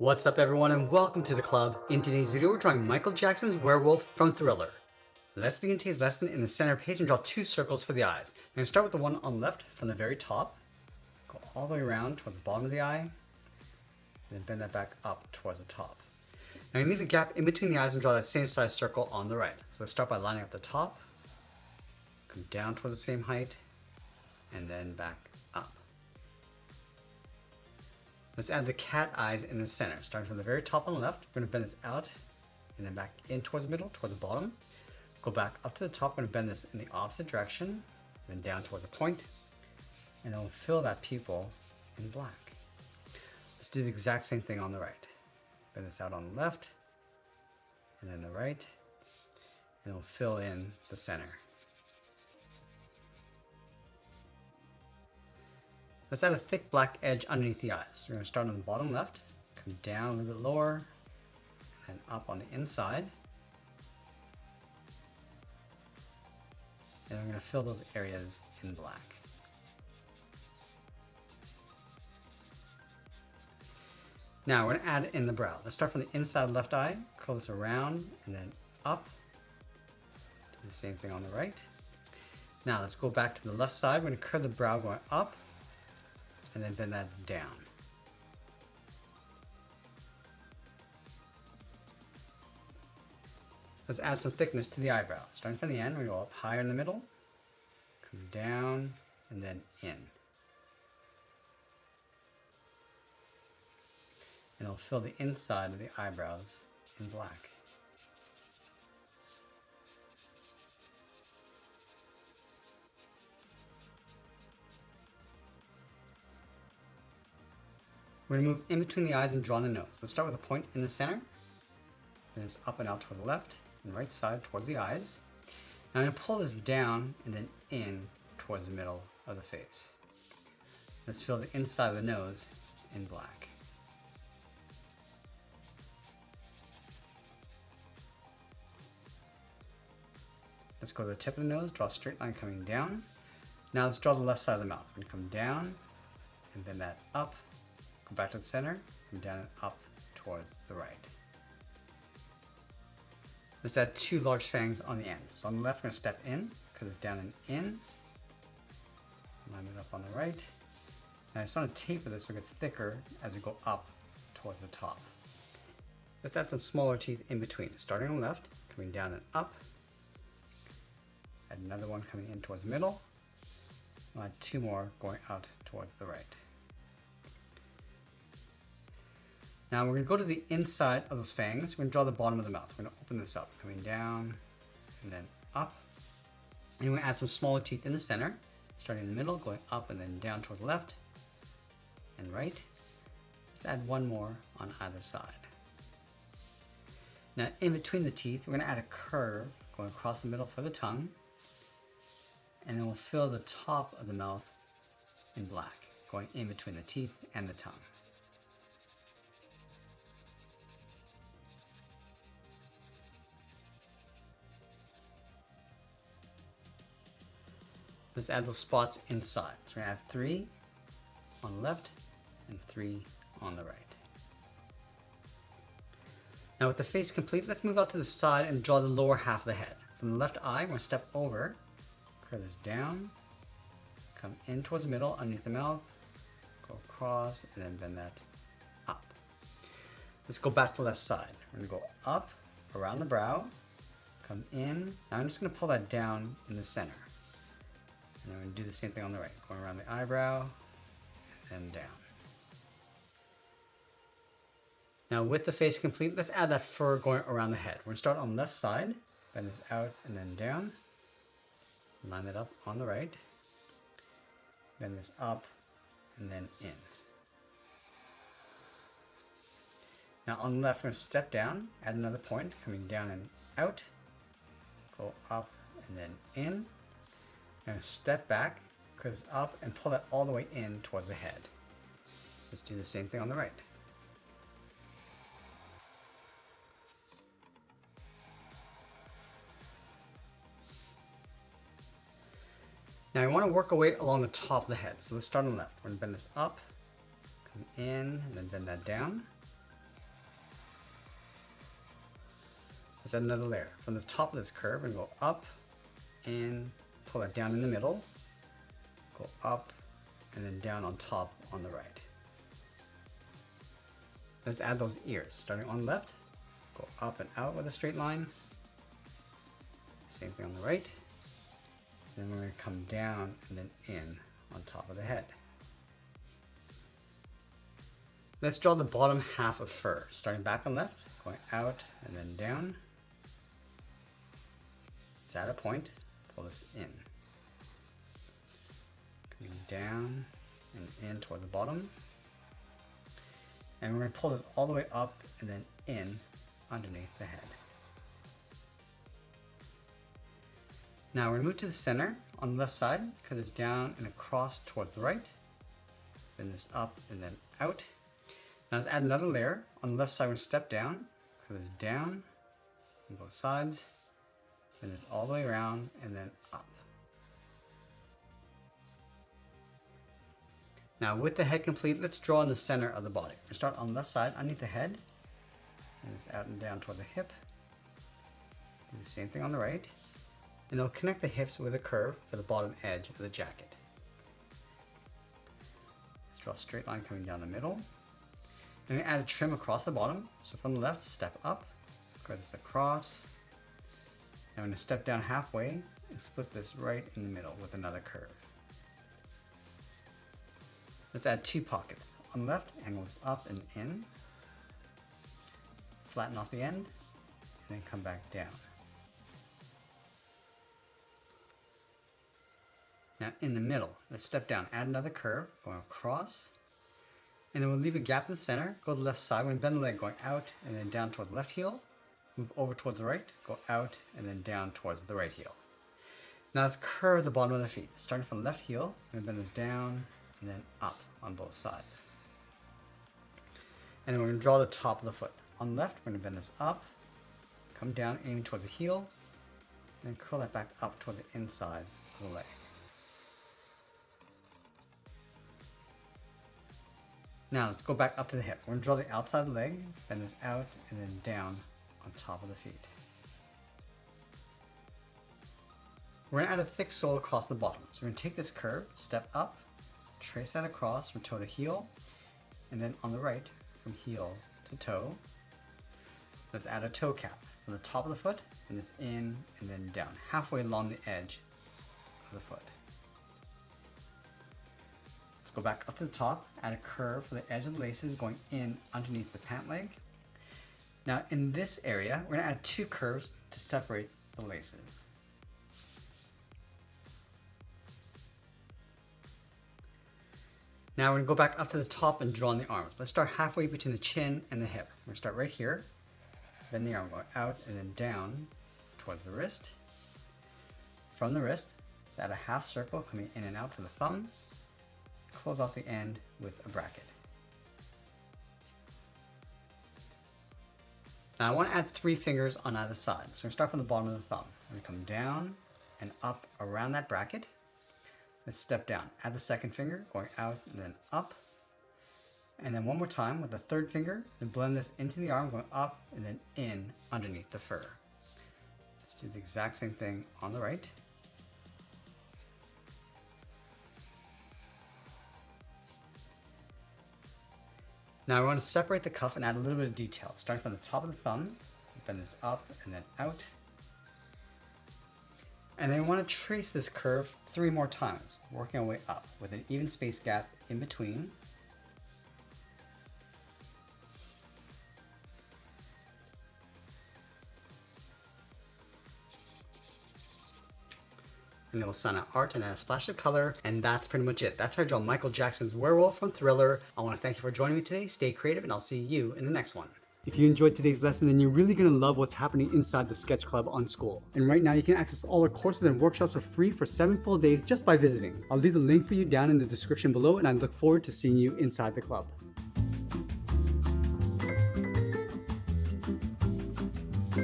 What's up everyone and welcome to the club. In today's video we're drawing Michael Jackson's werewolf from Thriller. Let's begin today's lesson in the center page and draw two circles for the eyes. I'm going to start with the one on the left from the very top, go all the way around towards the bottom of the eye, and then bend that back up towards the top. Now you leave a gap in between the eyes and draw that same size circle on the right. So let's start by lining up the top, come down towards the same height, and then back up. Let's add the cat eyes in the center. Starting from the very top on the left, we're going to bend this out and then back in towards the middle, towards the bottom. Go back up to the top, we're going to bend this in the opposite direction, then down towards the point, and then we'll fill that pupil in black. Let's do the exact same thing on the right. Bend this out on the left, and then the right, and we'll fill in the center. Let's add a thick black edge underneath the eyes. We're going to start on the bottom left, come down a little bit lower, and up on the inside. And we're going to fill those areas in black. Now we're going to add in the brow. Let's start from the inside left eye, curl this around, and then up. Do the same thing on the right. Now let's go back to the left side. We're going to curve the brow going up, and then bend that down. Let's add some thickness to the eyebrow. Starting from the end, we go up higher in the middle, come down, and then in. And it'll fill the inside of the eyebrows in black. We're going to move in between the eyes and draw the nose. Let's start with a point in the center. Then it's up and out toward the left and right side towards the eyes. Now I'm going to pull this down and then in towards the middle of the face. Let's fill the inside of the nose in black. Let's go to the tip of the nose, draw a straight line coming down. Now let's draw the left side of the mouth. We're going to come down and bend that up. Go back to the center, come down and up towards the right. Let's add two large fangs on the end. So on the left, we're going to step in, because it's down and in. Line it up on the right. And I just want to taper this so it gets thicker as we go up towards the top. Let's add some smaller teeth in between. Starting on the left, coming down and up. Add another one coming in towards the middle. I'll add two more going out towards the right. Now we're going to go to the inside of those fangs. We're going to draw the bottom of the mouth. We're going to open this up, coming down and then up. And we're going to add some smaller teeth in the center, starting in the middle, going up and then down towards the left and right. Let's add one more on either side. Now in between the teeth, we're going to add a curve going across the middle for the tongue. And then we'll fill the top of the mouth in black, going in between the teeth and the tongue. Let's add those spots inside. So we're going to add 3 on the left and 3 on the right. Now with the face complete, let's move out to the side and draw the lower half of the head. From the left eye, we're going to step over, curve this down, come in towards the middle, underneath the mouth, go across, and then bend that up. Let's go back to the left side. We're going to go up, around the brow, come in. Now I'm just going to pull that down in the center. And I'm going to do the same thing on the right, going around the eyebrow and down. Now with the face complete, let's add that fur going around the head. We're going to start on the left side, bend this out and then down, line it up on the right, bend this up and then in. Now on the left, we're going to step down, add another point, coming down and out, go up and then in. And step back, curve up, and pull that all the way in towards the head. Let's do the same thing on the right. Now I want to work our way along the top of the head. So let's start on the left. We're going to bend this up, come in, and then bend that down. Let's add another layer. From the top of this curve, we're going to go up and pull it down in the middle. Go up and then down on top on the right. Let's add those ears. Starting on the left, go up and out with a straight line. Same thing on the right. Then we're going to come down and then in on top of the head. Let's draw the bottom half of fur. Starting back on left, going out and then down. Let's add a point, pull this in. Coming down and in toward the bottom. And we're going to pull this all the way up and then in underneath the head. Now we're going to move to the center on the left side, cut this down and across towards the right. Then this up and then out. Now let's add another layer. On the left side, we're going to step down, cut this down on both sides. Then this all the way around and then up. Now with the head complete, let's draw in the center of the body. We'll start on the left side underneath the head, and it's out and down toward the hip. Do the same thing on the right, and it'll connect the hips with a curve for the bottom edge of the jacket. Let's draw a straight line coming down the middle. And then add a trim across the bottom. So from the left, step up, go this across. And I'm going to step down halfway and split this right in the middle with another curve. Let's add two pockets. On the left, angle this up and in. Flatten off the end, and then come back down. Now in the middle, let's step down, add another curve, going across. And then we'll leave a gap in the center, go to the left side, we're going to bend the leg going out and then down towards the left heel. Move over towards the right, go out and then down towards the right heel. Now let's curve the bottom of the feet. Starting from the left heel, we're going to bend this down and then up on both sides. And then we're going to draw the top of the foot. On the left, we're going to bend this up, come down aiming towards the heel, and then curl that back up towards the inside of the leg. Now let's go back up to the hip. We're going to draw the outside of the leg, bend this out, and then down on top of the feet. We're going to add a thick sole across the bottom. So we're going to take this curve, step up, trace that across from toe to heel, and then on the right, from heel to toe, let's add a toe cap. From the top of the foot, and this in and then down, halfway along the edge of the foot. Go back up to the top, add a curve for the edge of the laces going in underneath the pant leg. Now in this area, we're going to add two curves to separate the laces. Now we're going to go back up to the top and draw on the arms. Let's start halfway between the chin and the hip. We're going to start right here, bend the arm going out and then down towards the wrist. From the wrist, let's add a half circle coming in and out to the thumb. Close off the end with a bracket. Now I want to add 3 fingers on either side. So we're going to start from the bottom of the thumb. We're going to come down and up around that bracket. Let's step down. Add the second finger, going out and then up. And then one more time with the third finger, and blend this into the arm, going up and then in underneath the fur. Let's do the exact same thing on the right. Now I want to separate the cuff and add a little bit of detail. Starting from the top of the thumb, bend this up and then out. And then I want to trace this curve 3 more times, working our way up with an even space gap in between. And then we'll sign out art and add a splash of color, and that's pretty much it. That's how I draw Michael Jackson's Werewolf from Thriller. I want to thank you for joining me today. Stay creative, and I'll see you in the next one. If you enjoyed today's lesson, then you're really going to love what's happening inside the Sketch Club on Skool. And right now you can access all our courses and workshops for free for 7 full days just by visiting. I'll leave the link for you down in the description below, and I look forward to seeing you inside the club.